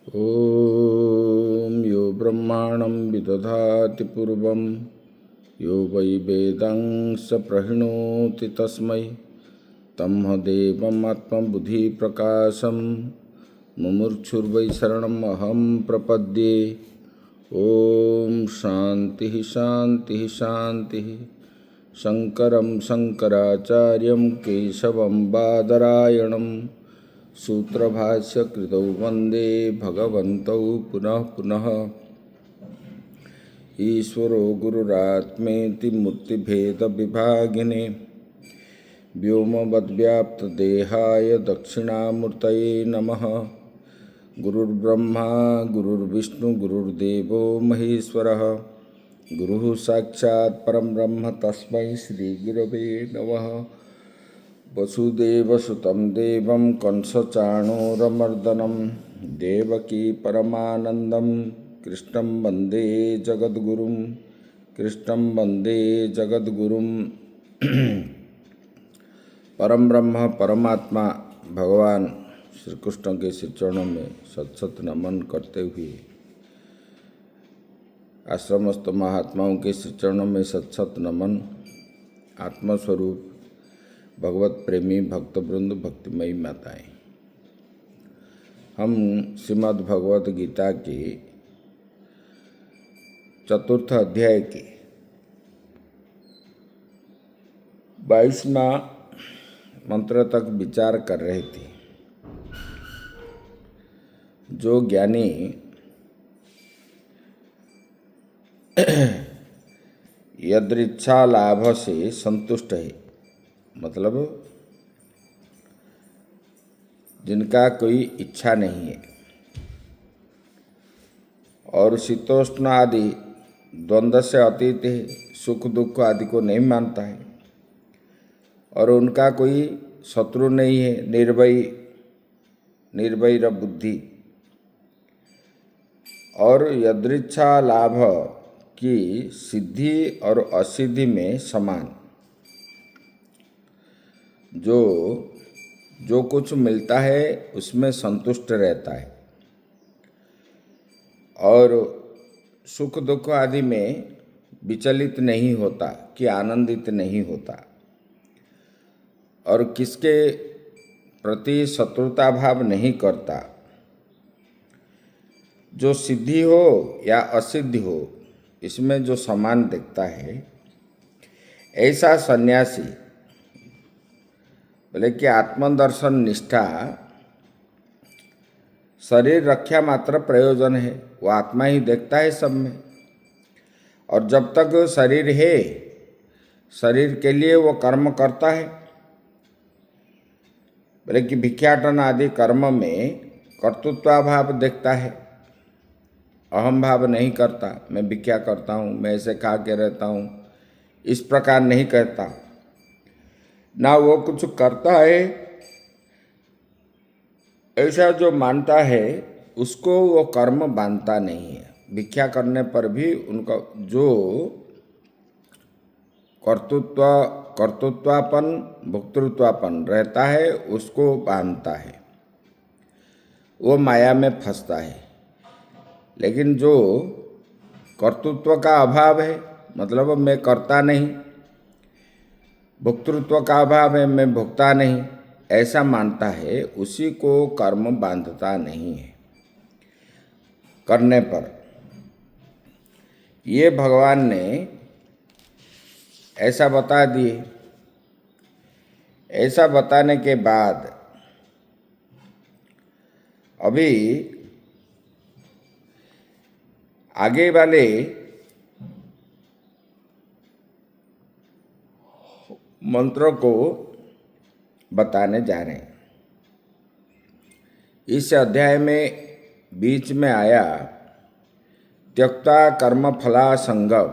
ॐ यो ब्रह्माणं विदधाति पूर्वं यो वै वेदांस प्रहिणोति तस्मै तन्मदेवमात्मबुद्धिप्रकाशं मुमुक्षुर्वै शरणम् अहं प्रपद्ये। ॐ शान्तिः शान्तिः शान्तिः। शङ्करं शङ्कराचार्यं केशवं बादरायणं सूत्रभाष्यकृतौ वन्दे भगवन्तौ पुनः पुनः। ईश्वरो गुरुरात्मेति मूर्तिभेदविभागिने व्योमवद्व्याप्तदेहाय दक्षिणामूर्तये नमः। गुरुर्ब्रह्मा गुरुर्विष्णु गुरुर्देवो महेश्वरः। गुरुः साक्षात् परं ब्रह्म तस्मै श्रीगुरवे नमः। वसुदेवसुतं देवं कंसचाणूरमर्दनं देवकी परमानन्दं कृष्णं वन्दे जगद्गुरुं। कृष्णं वन्दे जगद्गुरुं। परम ब्रह्म परमात्मा भगवान श्री कृष्ण के श्री चरणों में सत नमन करते हुए, आश्रमस्थ महात्माओं के श्री चरणों में सत नमन। आत्मस्वरूप भगवत प्रेमी भक्तवृंद, भक्तिमयी माताएं, हम श्रीमद् भगवत गीता के चतुर्थ अध्याय के 22वां मंत्र तक विचार कर रहे थे। जो ज्ञानी यदृच्छा लाभ से संतुष्ट है, मतलब जिनका कोई इच्छा नहीं है और शीतोष्ण आदि द्वंद्व से अतीत है, सुख दुख आदि को नहीं मानता है और उनका कोई शत्रु नहीं है, निर्भय बुद्धि और यदृच्छा लाभ की सिद्धि और असिद्धि में समान, जो कुछ मिलता है उसमें संतुष्ट रहता है और सुख दुख आदि में विचलित नहीं होता कि आनंदित नहीं होता और किसके प्रति शत्रुता भाव नहीं करता। जो सिद्धि हो या असिद्धि हो, इसमें जो समान दिखता है, ऐसा सन्यासी, बोले कि आत्मदर्शन निष्ठा शरीर रक्षा मात्र प्रयोजन है, वो आत्मा ही देखता है सब में। और जब तक शरीर है, शरीर के लिए वो कर्म करता है। बोले कि भिक्षाटन आदि कर्म में कर्तृत्वाभाव देखता है, अहम भाव नहीं करता। मैं भिक्षा करता हूँ, मैं ऐसे खा के रहता हूँ, इस प्रकार नहीं कहता। ना वो कुछ करता है ऐसा जो मानता है, उसको वो कर्म बांधता नहीं है। भिक्षा करने पर भी उनका जो कर्तृत्वापन भोक्तृत्वापन रहता है, उसको बांधता है, वो माया में फंसता है। लेकिन जो कर्तृत्व का अभाव है, मतलब मैं करता नहीं, भोक्तृत्व का अभाव है, मैं भोगता नहीं, ऐसा मानता है, उसी को कर्म बांधता नहीं है करने पर। ये भगवान ने ऐसा बता दिए। ऐसा बताने के बाद अभी आगे वाले मंत्रों को बताने जा रहे हैं। इस अध्याय में बीच में आया त्यक्ता कर्म फला संगम।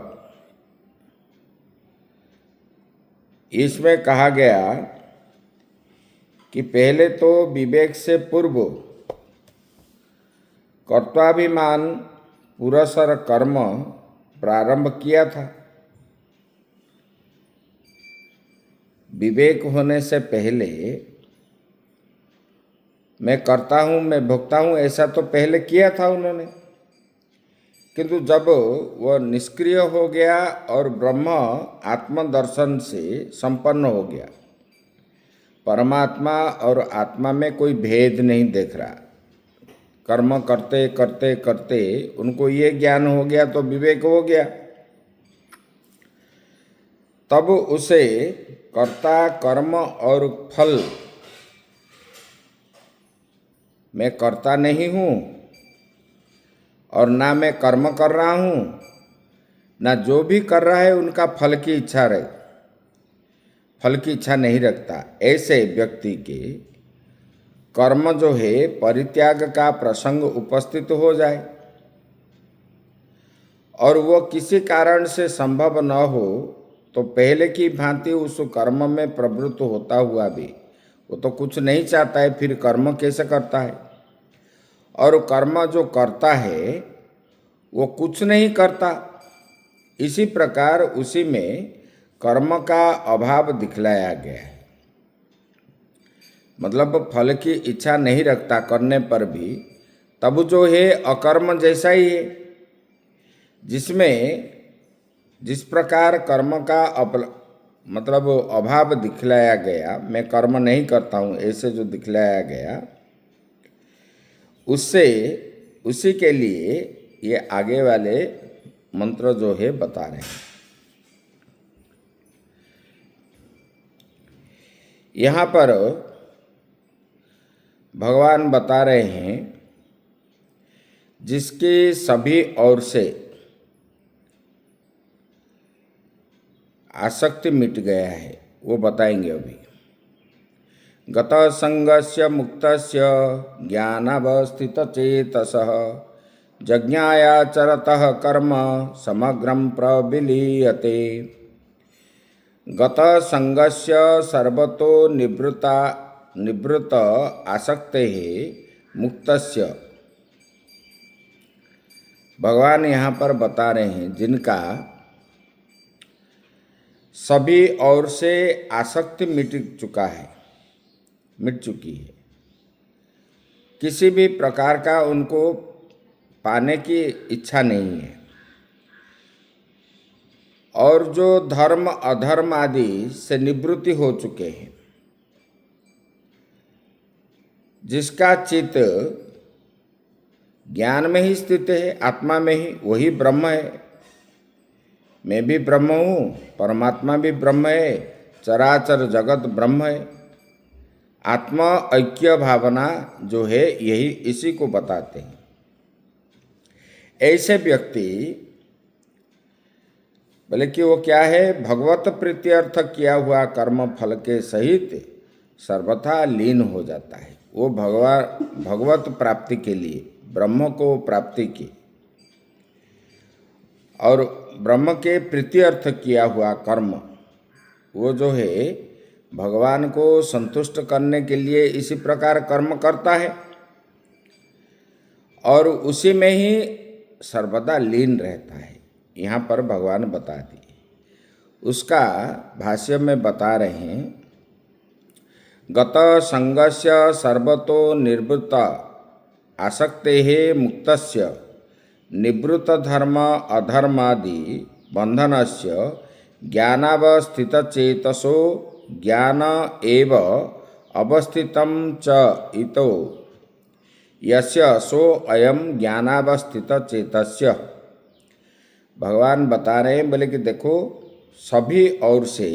इसमें कहा गया कि पहले तो विवेक से पूर्व कर्तव्याभिमान पुरस्सर कर्म प्रारंभ किया था। विवेक होने से पहले मैं करता हूँ, मैं भोगता हूँ, ऐसा तो पहले किया था उन्होंने। किंतु जब वह निष्क्रिय हो गया और ब्रह्म आत्मदर्शन से संपन्न हो गया, परमात्मा और आत्मा में कोई भेद नहीं देख रहा, कर्म करते करते करते उनको ये ज्ञान हो गया तो विवेक हो गया, तब उसे कर्ता कर्म और फल, मैं करता नहीं हूँ और ना मैं कर्म कर रहा हूँ, ना जो भी कर रहा है उनका फल की इच्छा नहीं रखता, ऐसे व्यक्ति के कर्म जो है परित्याग का प्रसंग उपस्थित हो जाए और वो किसी कारण से संभव न हो तो पहले की भांति उस कर्म में प्रवृत्त होता हुआ भी वो तो कुछ नहीं चाहता है, फिर कर्म कैसे करता है? और कर्म जो करता है वो कुछ नहीं करता। इसी प्रकार उसी में कर्म का अभाव दिखलाया गया है, मतलब फल की इच्छा नहीं रखता करने पर भी, तब जो है अकर्म जैसा ही है, जिसमें जिस प्रकार कर्म का मतलब अभाव दिखलाया गया, मैं कर्म नहीं करता हूँ ऐसे जो दिखलाया गया, उससे उसी के लिए ये आगे वाले मंत्र जो है बता रहे हैं। यहाँ पर भगवान बता रहे हैं जिसकी सभी ओर से आसक्ति मिट गया है, वो बताएंगे अभी। गत संगस्य मुक्तस्य ज्ञानावस्थितचेतसः जज्ञायाचरतः कर्म समग्रं प्रविलीयते। गत संगस्य सर्वतो निवृत्त आसक्तेः मुक्तस्य। भगवान यहाँ पर बता रहे हैं जिनका सभी ओर से आसक्ति मिट चुकी है, किसी भी प्रकार का उनको पाने की इच्छा नहीं है, और जो धर्म अधर्म आदि से निवृत्ति हो चुके हैं, जिसका चित्त ज्ञान में ही स्थित है, आत्मा में ही, वही ब्रह्म है। मैं भी ब्रह्म हूँ, परमात्मा भी ब्रह्म है, चराचर जगत ब्रह्म है। आत्मा ऐक्य भावना जो है यही इसी को बताते हैं। ऐसे व्यक्ति बोले कि वो क्या है, भगवत प्रीत्यर्थ किया हुआ कर्म फल के सहित सर्वथा लीन हो जाता है। वो भगवत प्राप्ति के लिए, ब्रह्म को प्राप्ति की और ब्रह्म के प्रीत्यर्थ किया हुआ कर्म, वो जो है भगवान को संतुष्ट करने के लिए इसी प्रकार कर्म करता है और उसी में ही सर्वदा लीन रहता है। यहाँ पर भगवान बता दिए, उसका भाष्य में बता रहे हैं। गत संगस्य सर्वतो निवृत्त आसक्तेः मुक्तस्य निवृत्त धर्म अधर्मादि बंधनस्य ज्ञानावस्थितचेतसो ज्ञान एव अवस्थितं च इतो यस्य सो अयम ज्ञानावस्थितचेतस्य। भगवान बता रहे हैं, बोले कि देखो सभी ओर से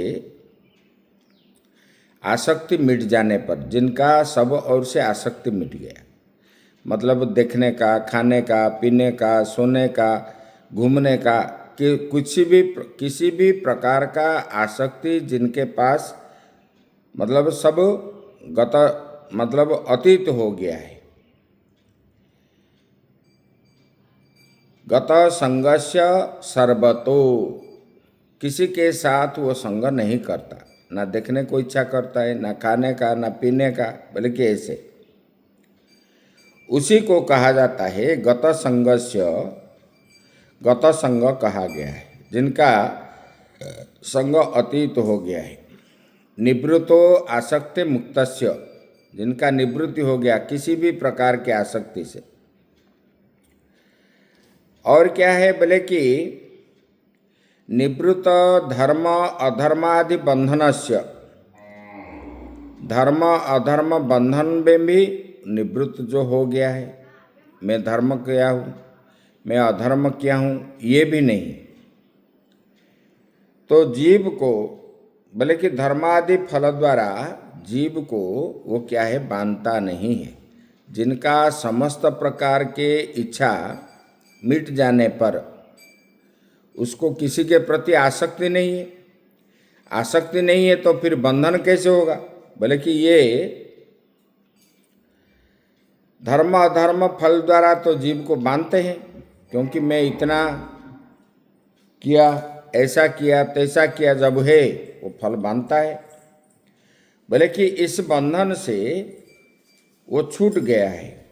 आसक्ति मिट जाने पर, जिनका सब ओर से आसक्ति मिट गया, मतलब देखने का, खाने का, पीने का, सोने का, घूमने का, कि किसी भी प्रकार का आसक्ति जिनके पास मतलब सब मतलब अतीत हो गया है। गत संगस्य सर्वतो, किसी के साथ वो संग नहीं करता, ना देखने को इच्छा करता है, ना खाने का, ना पीने का, बल्कि ऐसे उसी को कहा जाता है गत संगस्य। गत संग कहा गया है जिनका संग अतीत हो गया है। निवृत्तो आसक्ति मुक्तस्य, जिनका निवृत्ति हो गया किसी भी प्रकार की आसक्ति से। और क्या है बोले कि निवृत्त धर्म अधर्मादि बंधनस्य, धर्म अधर्म बंधन में भी निवृत्त जो हो गया है, मैं धर्म किया हूँ, मैं अधर्म किया हूँ, ये भी नहीं। तो जीव को बोले कि धर्मादि फल द्वारा जीव को वो क्या है, बांधता नहीं है। जिनका समस्त प्रकार के इच्छा मिट जाने पर उसको किसी के प्रति आसक्ति नहीं है। आसक्ति नहीं है तो फिर बंधन कैसे होगा? बोले कि ये धर्म अधर्म फल द्वारा तो जीव को बांधते हैं, क्योंकि मैं इतना किया, ऐसा किया, तैसा किया, जब है वो फल बांधता है। बोले कि इस बंधन से वो छूट गया है,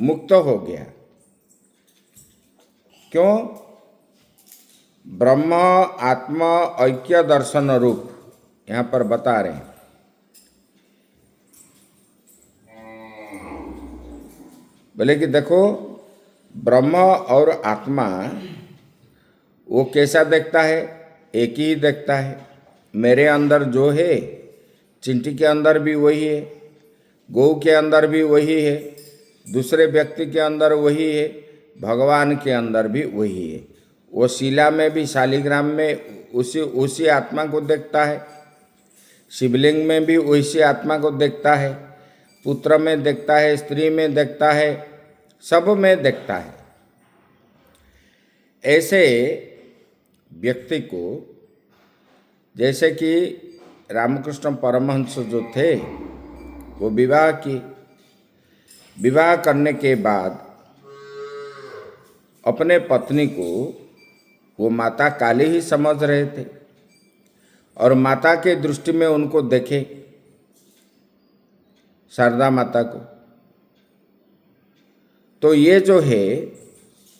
मुक्त हो गया। क्यों? ब्रह्म आत्मा ऐक्य दर्शन रूप यहाँ पर बता रहे हैं। बोले कि देखो, ब्रह्म और आत्मा वो कैसा देखता है? एक ही देखता है। मेरे अंदर जो है, चिंटी के अंदर भी वही है, गौ के अंदर भी वही है, दूसरे व्यक्ति के अंदर वही है, भगवान के अंदर भी वही है। वो शिला में भी, शालिग्राम में उसी आत्मा को देखता है, शिवलिंग में भी उसी आत्मा को देखता है, पुत्र में देखता है, स्त्री में देखता है, सब में देखता है। ऐसे व्यक्ति को, जैसे कि रामकृष्ण परमहंस जो थे, वो विवाह की, विवाह करने के बाद अपने पत्नी को वो माता काली ही समझ रहे थे, और माता के दृष्टि में उनको देखे, शारदा माता को। तो ये जो है,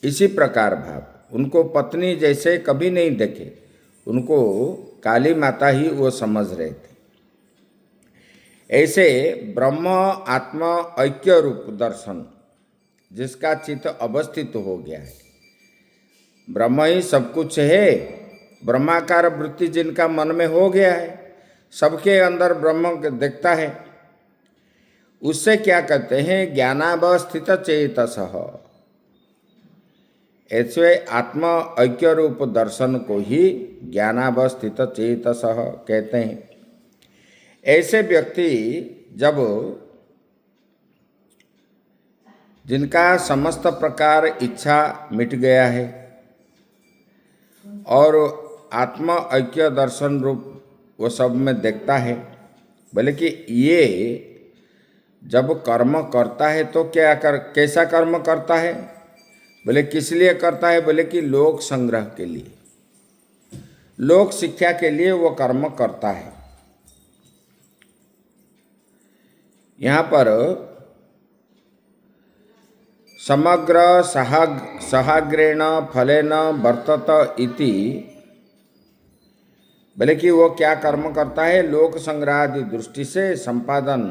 इसी प्रकार भाव, उनको पत्नी जैसे कभी नहीं देखे, उनको काली माता ही वो समझ रहे थे। ऐसे ब्रह्म आत्मा ऐक्य रूप दर्शन, जिसका चित्त अवस्थित हो गया है, ब्रह्म ही सब कुछ है, ब्रह्माकार वृत्ति जिनका मन में हो गया है, सबके अंदर ब्रह्म को देखता है, उससे क्या कहते हैं? ज्ञानावस्थित चेतसः। ऐसे आत्म ऐक्य रूप दर्शन को ही ज्ञानावस्थित चेतसः कहते हैं। ऐसे व्यक्ति जब, जिनका समस्त प्रकार इच्छा मिट गया है और आत्म ऐक्य दर्शन रूप वो सब में देखता है, बोले कि ये जब कर्म करता है तो कैसा कर्म करता है? बोले किस लिए करता है? बोले कि लोक संग्रह के लिए, लोक शिक्षा के लिए वो कर्म करता है। यहाँ पर समग्र सहाग्रेण फलेन वर्तत इति, बोले कि वो क्या कर्म करता है? लोक संग्रह आदि दृष्टि से संपादन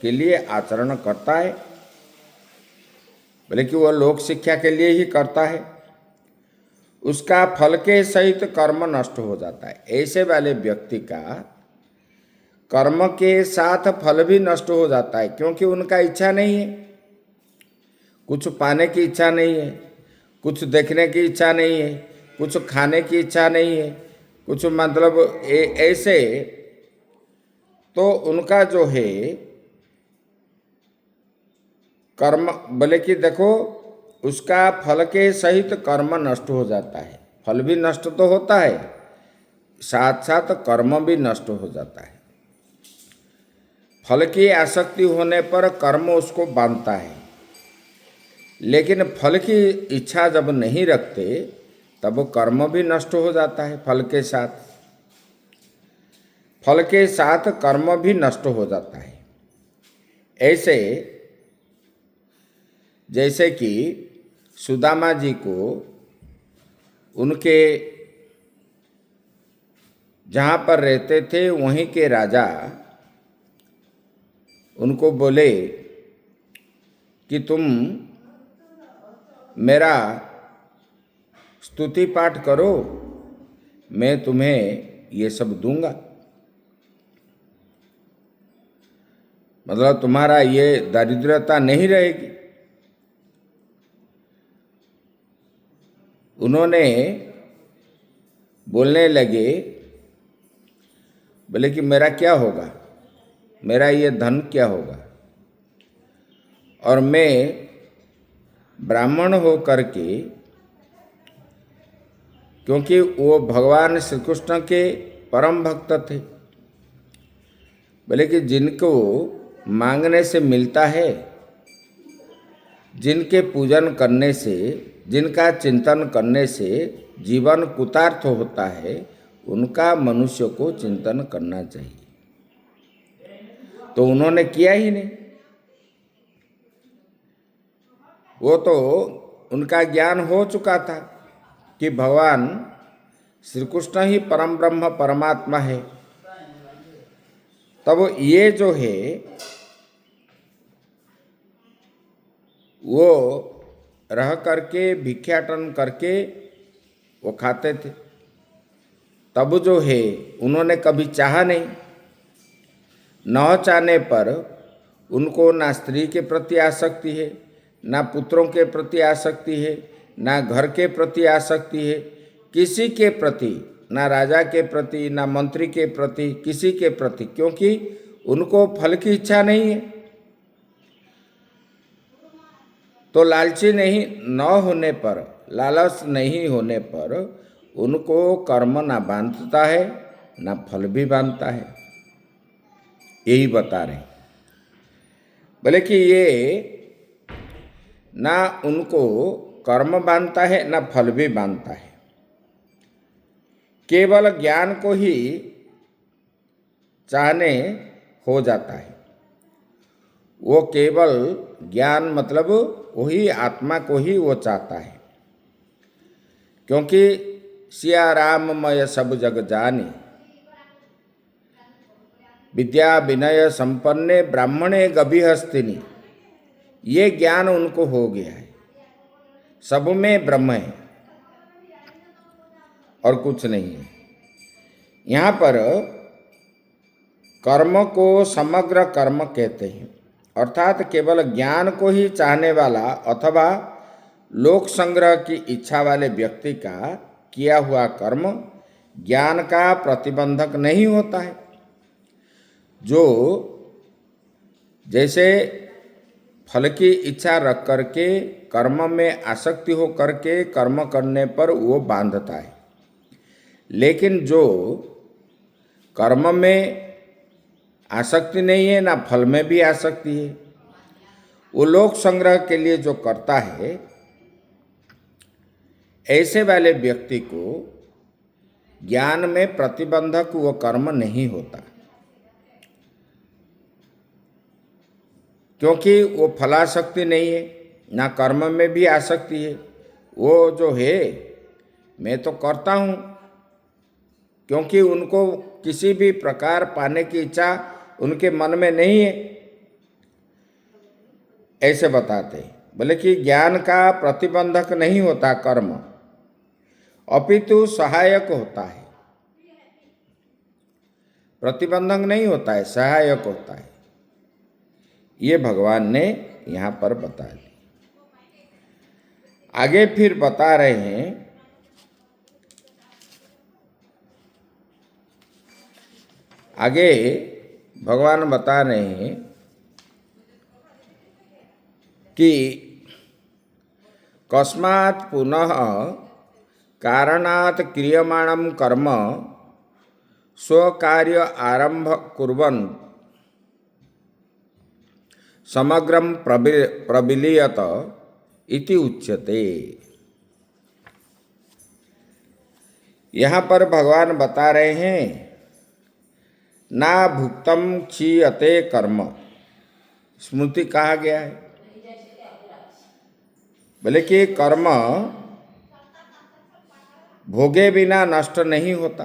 के लिए आचरण करता है। बोले कि वो लोक शिक्षा के लिए ही करता है, उसका फल के सहित कर्म नष्ट हो जाता है। ऐसे वाले व्यक्ति का कर्म के साथ फल भी नष्ट हो जाता है, क्योंकि उनका इच्छा नहीं है, कुछ पाने की इच्छा नहीं है, कुछ देखने की इच्छा नहीं है, कुछ खाने की इच्छा नहीं है, कुछ मतलब ऐसे, तो उनका जो है कर्म, बोले कि देखो, उसका फल के सहित कर्म नष्ट हो जाता है। फल भी नष्ट तो होता है, साथ साथ कर्म भी नष्ट हो जाता है। फल की आसक्ति होने पर कर्म उसको बांधता है, लेकिन फल की इच्छा जब नहीं रखते तब कर्म भी नष्ट हो जाता है। फल के साथ कर्म भी नष्ट हो जाता है। ऐसे जैसे कि सुदामा जी को उनके जहाँ पर रहते थे वहीं के राजा उनको बोले कि तुम मेरा स्तुति पाठ करो, मैं तुम्हें ये सब दूंगा, मतलब तुम्हारा ये दरिद्रता नहीं रहेगी। उन्होंने बोलने लगे, बोले कि मेरा क्या होगा, मेरा ये धन क्या होगा, और मैं ब्राह्मण हो करके, क्योंकि वो भगवान श्री कृष्ण के परम भक्त थे, बोले कि जिनको मांगने से मिलता है, जिनके पूजन करने से, जिनका चिंतन करने से जीवन कृतार्थ होता है, उनका मनुष्य को चिंतन करना चाहिए। तो उन्होंने किया ही नहीं। वो तो उनका ज्ञान हो चुका था कि भगवान श्री कृष्ण ही परम ब्रह्म परमात्मा है। तब ये जो है वो रह करके भिक्षाटन करके वो खाते थे। तब जो है उन्होंने कभी चाहा नहीं। न चाहने पर उनको ना स्त्री के प्रति आसक्ति है, ना पुत्रों के प्रति आसक्ति है, ना घर के प्रति आसक्ति है, किसी के प्रति, ना राजा के प्रति, ना मंत्री के प्रति, किसी के प्रति, क्योंकि उनको फल की इच्छा नहीं है। तो लालची नहीं न होने पर, लालच नहीं होने पर उनको कर्म ना बांधता है, ना फल भी बांधता है। यही बता रहे बोले कि ये ना उनको कर्म बांधता है, ना फल भी बांधता है। केवल ज्ञान को ही चाहने हो जाता है। वो केवल ज्ञान मतलब वही आत्मा को ही वो चाहता है, क्योंकि सिया राममय सब जग जानी, विद्या विनय संपन्ने ब्राह्मणे गभिहस्तिनी। ये ज्ञान उनको हो गया है, सब में ब्रह्म है और कुछ नहीं है। यहाँ पर कर्म को समग्र कर्म कहते हैं, अर्थात केवल ज्ञान को ही चाहने वाला अथवा लोक संग्रह की इच्छा वाले व्यक्ति का किया हुआ कर्म ज्ञान का प्रतिबंधक नहीं होता है। जो जैसे फल की इच्छा रख करके कर्म में आसक्ति हो करके कर्म करने पर वो बांधता है, लेकिन जो कर्म में आसक्ति नहीं है, ना फल में भी आसक्ति है, वो लोक संग्रह के लिए जो करता है, ऐसे वाले व्यक्ति को ज्ञान में प्रतिबंधक वो कर्म नहीं होता, क्योंकि वो फलासक्ति नहीं है, ना कर्म में भी आसक्ति है। वो जो है मैं तो करता हूँ, क्योंकि उनको किसी भी प्रकार पाने की इच्छा उनके मन में नहीं है, ऐसे बताते हैं। बोले कि ज्ञान का प्रतिबंधक नहीं होता कर्म, अपितु सहायक होता है। प्रतिबंधक नहीं होता है, सहायक होता है। ये भगवान ने यहाँ पर बता दी। आगे फिर बता रहे हैं, आगे भगवान बता रहे हैं कि कस्मात् पुनः कारणात् क्रियमाणं कर्म स्वकार्य आरंभ कुर्वन् समग्रं प्रविलीयत इति उच्यते। यहाँ पर भगवान बता रहे हैं, ना भुक्तम क्षीयते कर्म, स्मृति कहा गया है। बोले कि कर्म भोगे बिना नष्ट नहीं होता,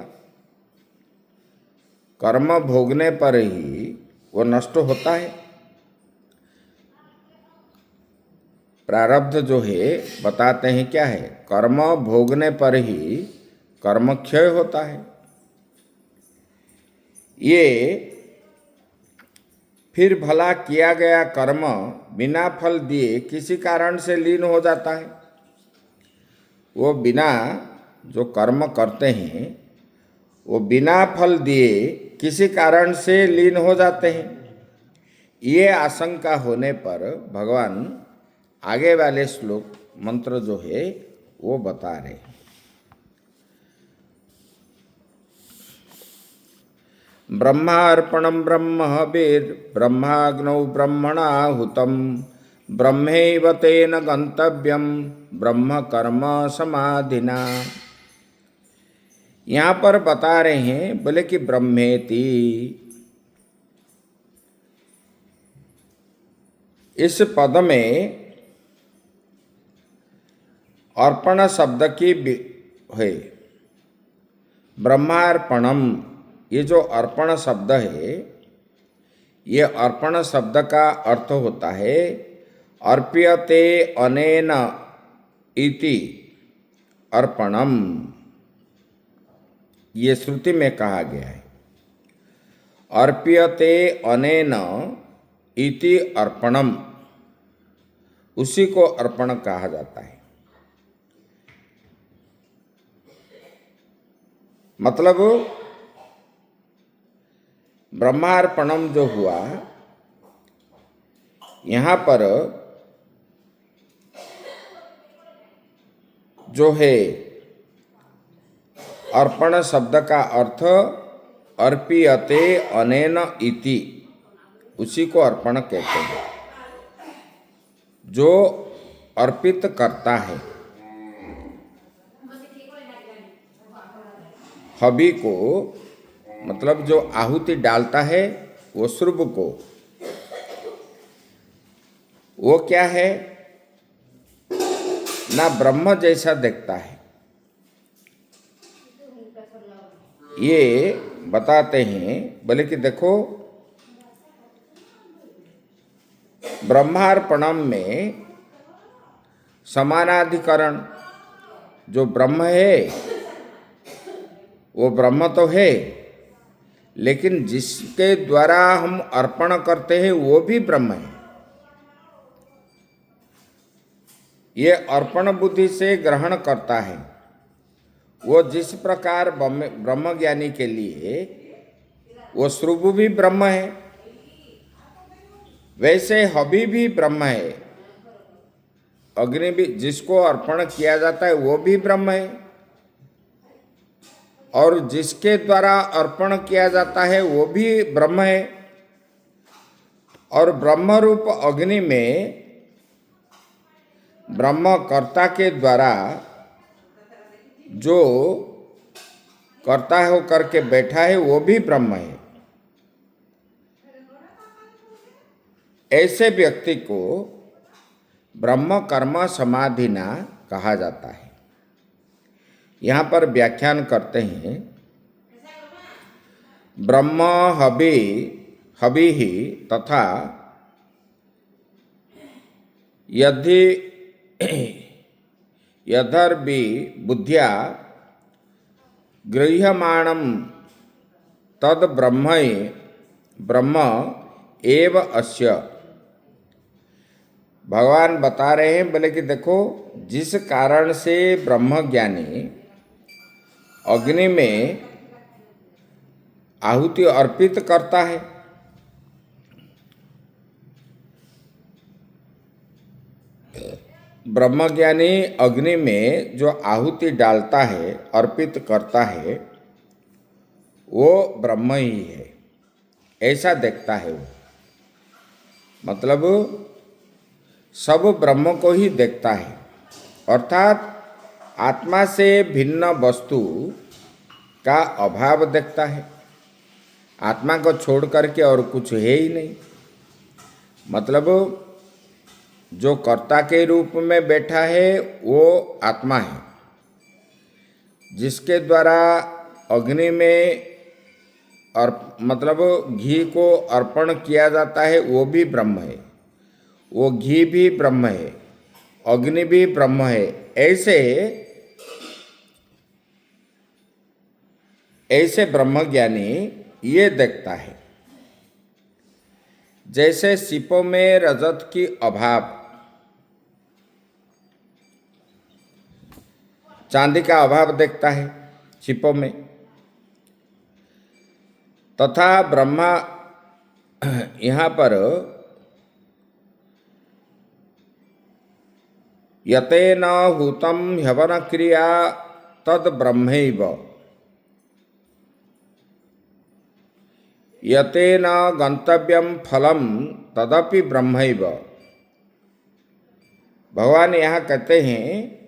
कर्म भोगने पर ही वो नष्ट होता है। प्रारब्ध जो है बताते हैं क्या है, कर्म भोगने पर ही कर्म क्षय होता है। ये फिर भला किया गया कर्म बिना फल दिए किसी कारण से लीन हो जाता है। वो बिना जो कर्म करते हैं वो बिना फल दिए किसी कारण से लीन हो जाते हैं। ये आशंका होने पर भगवान आगे वाले श्लोक मंत्र जो है वो बता रहे हैं। ब्रह्मार्पणं ब्रह्म हविर्ब्रह्माग्नौ ब्रह्मणाहुतं ब्रह्मैव तेन गंतव्यम ब्रह्म कर्म समाधिना। यहाँ पर बता रहे हैं बोले कि ब्रह्मेति, इस पद में अर्पण शब्द की है। ब्रह्मार्पणम, ये जो अर्पण शब्द है, ये अर्पण शब्द का अर्थ होता है अर्प्यते अनेन इति अर्पणम। ये श्रुति में कहा गया है अर्प्यते अनेन इति अर्पणम, उसी को अर्पण कहा जाता है। मतलब ब्रह्मार्पणम जो हुआ, यहाँ पर जो है अर्पण शब्द का अर्थ अर्पियते अनेन इति, उसी को अर्पण कहते हैं, जो अर्पित करता है। हबी को मतलब जो आहुति डालता है वो श्रुभ को, वो क्या है ना ब्रह्म जैसा देखता है। ये बताते हैं बोले कि देखो ब्रह्मार्पणम में समानाधिकरण जो ब्रह्म है वो ब्रह्म तो है, लेकिन जिसके द्वारा हम अर्पण करते हैं वो भी ब्रह्म है। ये अर्पण बुद्धि से ग्रहण करता है। वो जिस प्रकार ब्रह्म ज्ञानी के लिए वो श्रुभ भी ब्रह्म है, वैसे हबी भी ब्रह्म है। अग्नि भी जिसको अर्पण किया जाता है वो भी ब्रह्म है, और जिसके द्वारा अर्पण किया जाता है वो भी ब्रह्म है। और ब्रह्म रूप अग्नि में ब्रह्म कर्ता के द्वारा जो कर्ता हो करके बैठा है वो भी ब्रह्म है। ऐसे व्यक्ति को ब्रह्म कर्म समाधिना कहा जाता है। यहाँ पर व्याख्यान करते हैं ब्रह्म हबि ही तथा यदर्भि बुद्धिया गृह्यमाणं तद ब्रह्म एव अस्य। भगवान बता रहे हैं बोले कि देखो जिस कारण से ब्रह्म ज्ञानी अग्नि में आहुति अर्पित करता है, ब्रह्मज्ञानी अग्नि में जो आहुति डालता है अर्पित करता है वो ब्रह्म ही है, ऐसा देखता है वो। मतलब सब ब्रह्म को ही देखता है, अर्थात आत्मा से भिन्न वस्तु का अभाव देखता है। आत्मा को छोड़ करके और कुछ है ही नहीं। मतलब जो कर्ता के रूप में बैठा है वो आत्मा है, जिसके द्वारा अग्नि में मतलब घी को अर्पण किया जाता है वो भी ब्रह्म है, वो घी भी ब्रह्म है, अग्नि भी ब्रह्म है, ऐसे ऐसे ब्रह्मज्ञानी ये देखता है। जैसे सीपों में रजत की अभाव, चांदी का अभाव देखता है सीपों में, तथा ब्रह्मा यहाँ पर यतेन हूतम ह्यवन क्रिया तद ब्रह्मैव, यतेन गंतव्यम फलम तदपि ब्रह्मैव। भगवान यहाँ कहते हैं,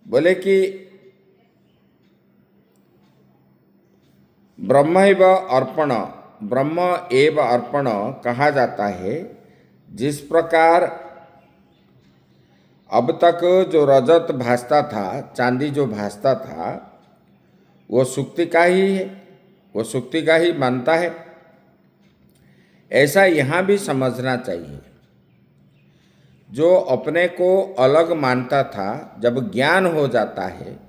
बोले कि ब्रह्मैव अर्पण, ब्रह्म एव अर्पण कहा जाता है। जिस प्रकार अब तक जो रजत भासता था, चांदी जो भासता था, वो सुक्ति का ही है, वो सुक्ति का ही मानता है, ऐसा यहाँ भी समझना चाहिए। जो अपने को अलग मानता था, जब ज्ञान हो जाता है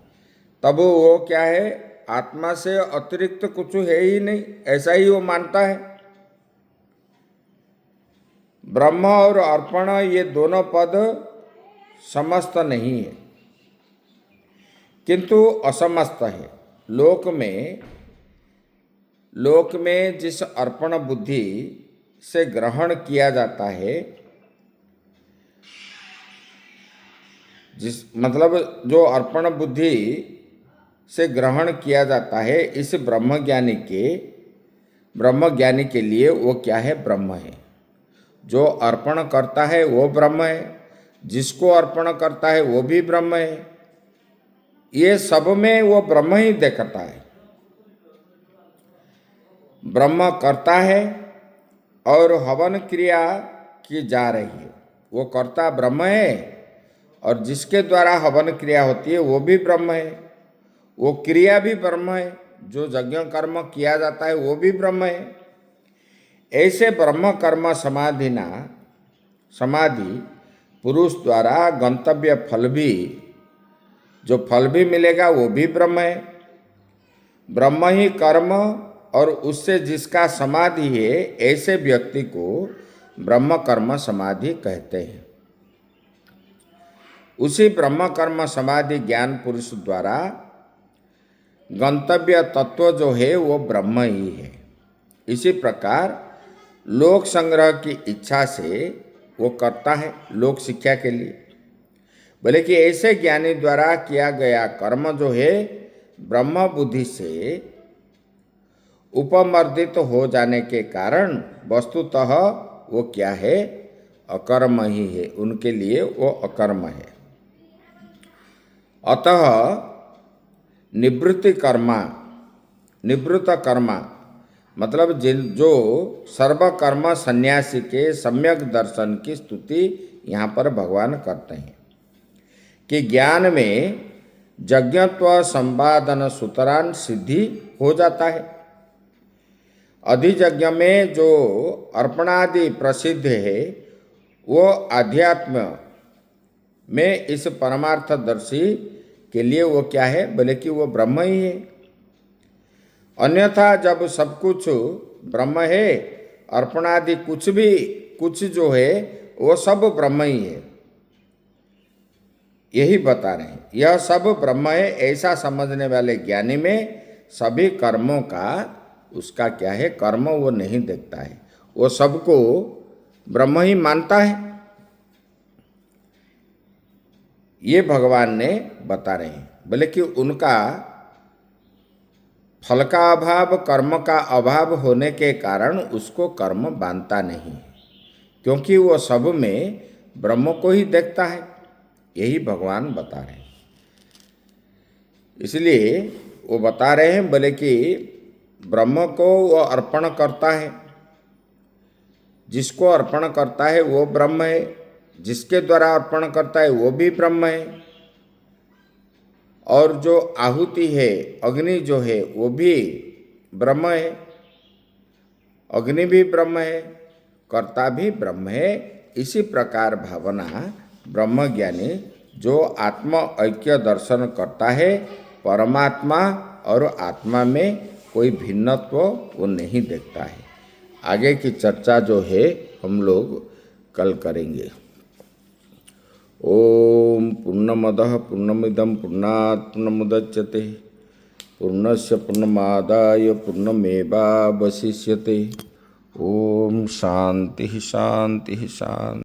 तब वो क्या है, आत्मा से अतिरिक्त कुछ है ही नहीं, ऐसा ही वो मानता है। ब्रह्म और अर्पण ये दोनों पद समस्त नहीं है, किंतु असमस्त है। लोक में जिस अर्पण बुद्धि से ग्रहण किया जाता है, जिस मतलब जो अर्पण बुद्धि से ग्रहण किया जाता है, इस ब्रह्मज्ञानी के लिए वो क्या है, ब्रह्म है। जो अर्पण करता है वो ब्रह्म है, जिसको अर्पण करता है वो भी ब्रह्म है। ये सब में वो ब्रह्म ही देखता है। ब्रह्म करता है और हवन क्रिया की जा रही है, वो कर्ता ब्रह्म है, और जिसके द्वारा हवन क्रिया होती है वो भी ब्रह्म है, वो क्रिया भी ब्रह्म है, जो यज्ञ कर्म किया जाता है वो भी ब्रह्म है। ऐसे ब्रह्म कर्म समाधि पुरुष द्वारा गंतव्य फल भी, जो फल भी मिलेगा वो भी ब्रह्म है। ब्रह्म ही कर्म और उससे जिसका समाधि है, ऐसे व्यक्ति को ब्रह्म कर्म समाधि कहते हैं। उसी ब्रह्म कर्म समाधि ज्ञान पुरुष द्वारा गंतव्य तत्व जो है वो ब्रह्म ही है। इसी प्रकार लोक संग्रह की इच्छा से वो करता है, लोक शिक्षा के लिए। बोले कि ऐसे ज्ञानी द्वारा किया गया कर्म जो है, ब्रह्म बुद्धि से उपमर्दित हो जाने के कारण वस्तुतः वो क्या है, अकर्म ही है, उनके लिए वो अकर्म है। अतः निवृत्त कर्मा मतलब जो सर्वकर्म सन्यासी के सम्यक दर्शन की स्तुति यहाँ पर भगवान करते हैं कि ज्ञान में यज्ञत्व संपादन सूत्रान सिद्धि हो जाता है। अधियज्ञ में जो अर्पणादि प्रसिद्ध है, वो आध्यात्म में इस परमार्थदर्शी के लिए वो क्या है, बोले कि वो ब्रह्म ही है। अन्यथा जब सब कुछ ब्रह्म है, अर्पणादि कुछ जो है वो सब ब्रह्म ही है, यही बता रहे हैं। यह सब ब्रह्म है ऐसा समझने वाले ज्ञानी में सभी कर्मों का उसका क्या है, कर्म वो नहीं देखता है, वो सबको ब्रह्म ही मानता है। ये भगवान ने बता रहे हैं। बोले कि उनका फल का अभाव, कर्म का अभाव होने के कारण उसको कर्म बांधता नहीं, क्योंकि वो सब में ब्रह्म को ही देखता है, यही भगवान बता रहे हैं। इसलिए वो बता रहे हैं, बोले कि ब्रह्म को वो अर्पण करता है, जिसको अर्पण करता है वो ब्रह्म है, जिसके द्वारा अर्पण करता है वो भी ब्रह्म है, और जो आहुति है, अग्नि जो है वो भी ब्रह्म है, अग्नि भी ब्रह्म है, कर्ता भी ब्रह्म है। इसी प्रकार भावना ब्रह्मज्ञानी जो आत्म ऐक्य दर्शन करता है, परमात्मा और आत्मा में कोई भिन्नत्व वो नहीं देखता है। आगे की चर्चा जो है हम लोग कल करेंगे। ओम पूर्णमदः पूर्णमिदं पूर्णात् पूर्णमुदच्यते पूर्णस्य पूर्णमादाय पूर्णमेवावशिष्यते। ओम शांति शांति शांति।